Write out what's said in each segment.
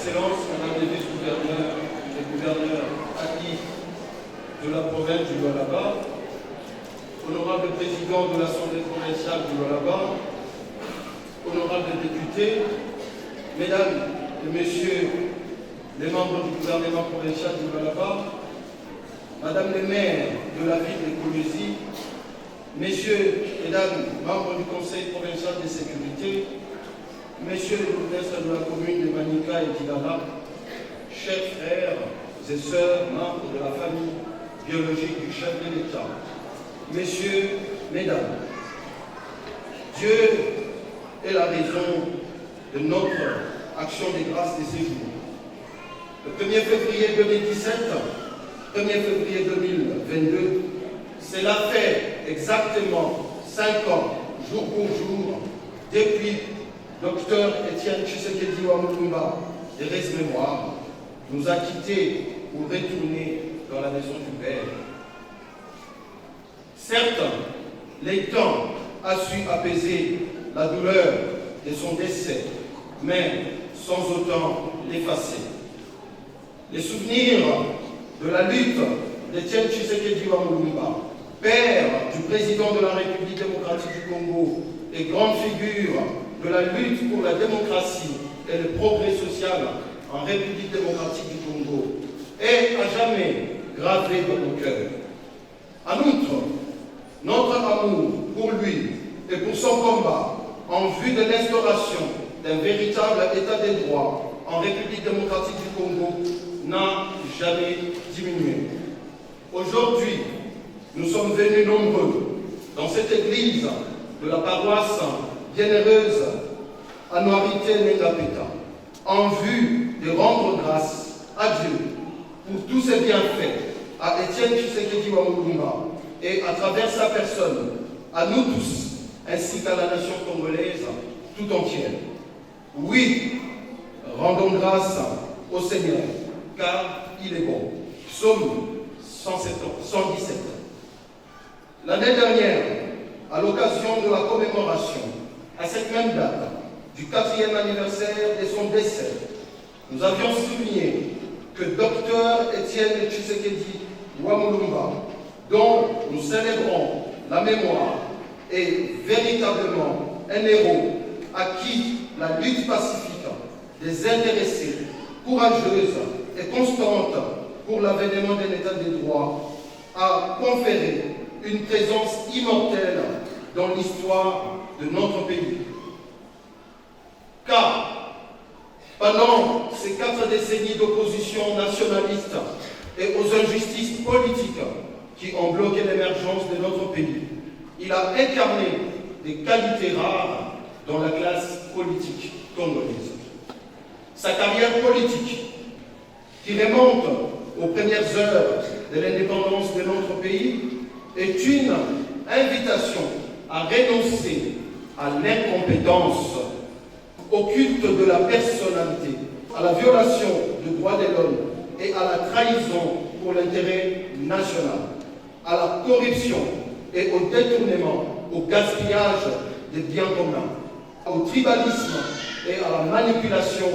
Excellences, Madame les vice-gouverneurs et gouverneurs acquis de la province du Lualaba, honorable président de l'Assemblée provinciale du Lualaba, honorables députés, mesdames et messieurs les membres du gouvernement provincial du Lualaba, madame les maires de la ville de Koulouzi, messieurs et dames membres du conseil provincial de sécurité, messieurs les bourgmestres de la commune de Manika et d'Ilala, chers frères et sœurs, membres de la famille biologique du chef de l'État, messieurs, mesdames, Dieu est la raison de notre action de grâce de ces jours. Le 1er février 2017, 1er février 2022, cela fait exactement 5 ans, jour pour jour, depuis Dr Étienne Tshisekedi Wamulumba, de reste-mémoire, nous a quittés pour retourner dans la maison du Père. Certes, les temps a su apaiser la douleur de son décès, mais sans autant l'effacer. Les souvenirs de la lutte d'Étienne Tshisekedi Wamulumba, père du président de la République démocratique du Congo et grande figure de la lutte pour la démocratie et le progrès social en République démocratique du Congo, est à jamais gravé dans nos cœurs. En outre, notre amour pour lui et pour son combat en vue de l'instauration d'un véritable état de droit en République démocratique du Congo n'a jamais diminué. Aujourd'hui, nous sommes venus nombreux dans cette église de la paroisse bienheureuse à Noirité-Nengapeta en vue de rendre grâce à Dieu pour tous ses bienfaits, à Étienne Tshisekedi Wamulumba et à travers sa personne, à nous tous, ainsi qu'à la nation congolaise tout entière. Oui, rendons grâce au Seigneur, car il est bon. Psaume 117. L'année dernière, à l'occasion de la commémoration, à cette même date, du 4e anniversaire de son décès, nous avions souligné que Dr Étienne Tshisekedi Wamulumba, dont nous célébrons la mémoire, est véritablement un héros à qui la lutte pacifique des intéressés, courageuse et constante pour l'avènement d'un état de droit, a conféré une présence immortelle dans l'histoire de notre pays. Car pendant ces 4 décennies d'opposition nationaliste et aux injustices politiques qui ont bloqué l'émergence de notre pays, il a incarné des qualités rares dans la classe politique congolaise. Sa carrière politique, qui remonte aux premières heures de l'indépendance de notre pays, est une invitation à renoncer à l'incompétence, au culte de la personnalité, à la violation des droits de l'homme et à la trahison pour l'intérêt national, à la corruption et au détournement, au gaspillage des biens communs, au tribalisme et à la manipulation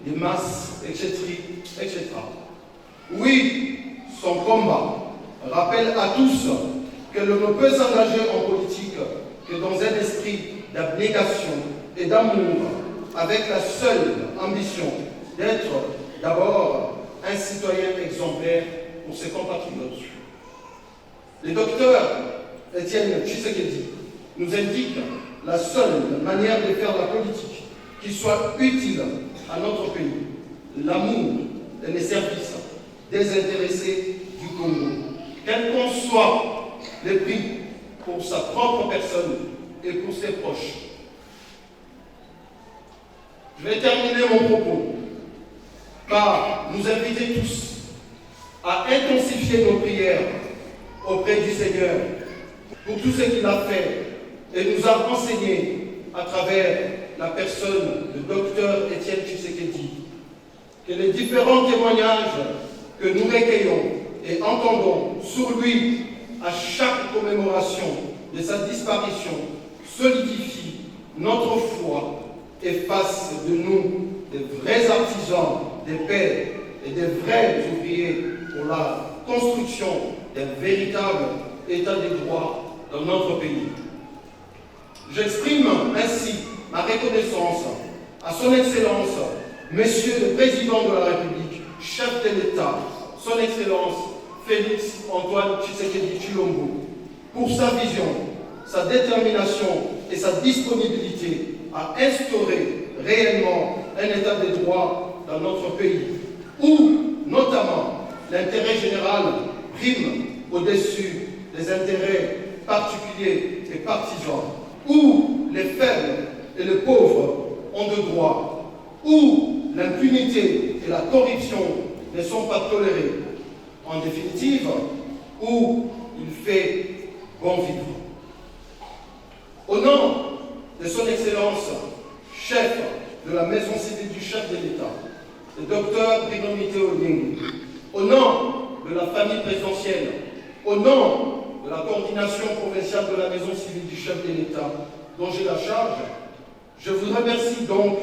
des masses, etc. etc. Oui, son combat rappelle à tous que l'on ne peut s'engager en politique que dans un esprit d'abnégation et d'amour, avec la seule ambition d'être d'abord un citoyen exemplaire pour ses compatriotes. Le docteur Étienne Tshisekedi nous indique la seule manière de faire la politique qui soit utile à notre pays, l'amour et les services désintéressés du Congo, quel qu'en soit le prix pour sa propre personne et pour ses proches. Je vais terminer mon propos par nous inviter tous à intensifier nos prières auprès du Seigneur pour tout ce qu'il a fait et nous a enseigné à travers la personne du docteur Étienne Tshisekedi. Que les différents témoignages que nous recueillons et entendons sur lui à chaque commémoration de sa disparition solidifient notre foi et fassent de nous des vrais artisans des pères et des vrais ouvriers pour la construction d'un véritable état de droit dans notre pays. J'exprime ainsi ma reconnaissance à son Excellence, Monsieur le Président de la République, chef de l'État, son Excellence Félix Antoine Tshisekedi Tshilombo, pour sa vision, sa détermination et sa disponibilité à instaurer réellement un état de droit dans notre pays, où notamment l'intérêt général prime au-dessus des intérêts particuliers et partisans, où les faibles et les pauvres ont de droits, où l'impunité et la corruption ne sont pas tolérées. En définitive, où il fait bon vivre. Au nom de son Excellence, chef de la Maison civile du chef de l'État, le docteur Bruno Mitté-Oling, au nom de la famille présidentielle, au nom de la coordination provinciale de la Maison civile du chef de l'État, dont j'ai la charge, je vous remercie donc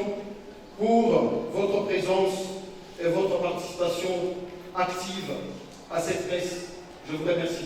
pour votre présence et votre participation active à cette messe. Je vous remercie.